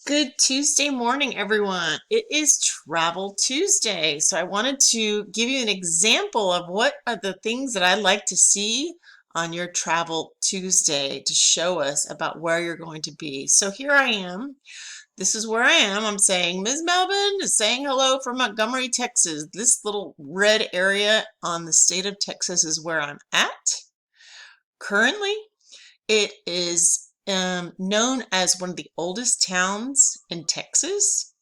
Good Tuesday morning, everyone. It is Travel Tuesday. So I wanted to give you an example of what are the things that I like to see on your Travel Tuesday to show us about where you're going to be. So here I am. This is where I am. I'm saying Ms. Melvin is saying hello from Montgomery, Texas. This little red area on the state of Texas is where I'm at. Currently, it is known as one of the oldest towns in Texas.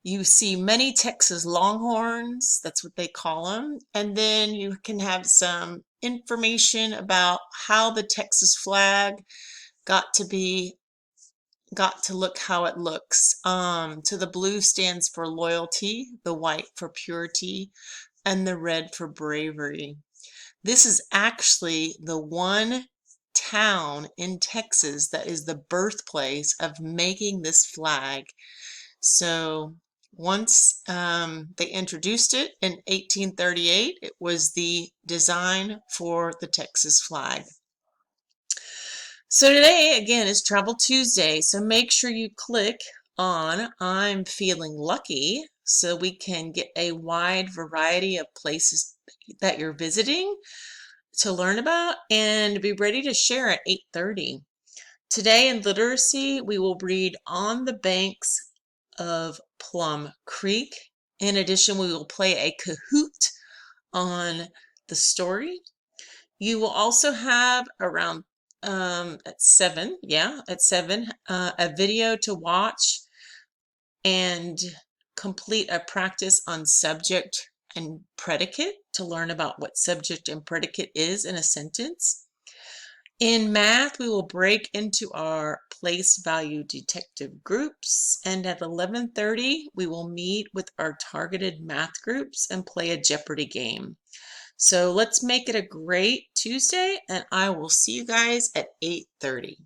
You see many Texas Longhorns, that's what they call them. And then you can have some information about how the Texas flag got to be, got to look how it looks. So the blue stands for loyalty, the white for purity, and the red for bravery. This is actually the one town in Texas that is the birthplace of making this flag. So once they introduced it in 1838, it was the design for the Texas flag. So today, again, is Travel Tuesday. So make sure you click on I'm Feeling Lucky so we can get a wide variety of places that you're visiting to learn about and be ready to share at 8:30. Today in literacy, we will read On the Banks of Plum Creek. In addition, we will play a Kahoot on the story. You will also have around at 7, a video to watch and complete a practice on subject and predicate to learn about what subject and predicate is in a sentence. In math, we will break into our place value detective groups, and at 11:30, we will meet with our targeted math groups and play a Jeopardy game. So let's make it a great Tuesday, and I will see you guys at 8:30.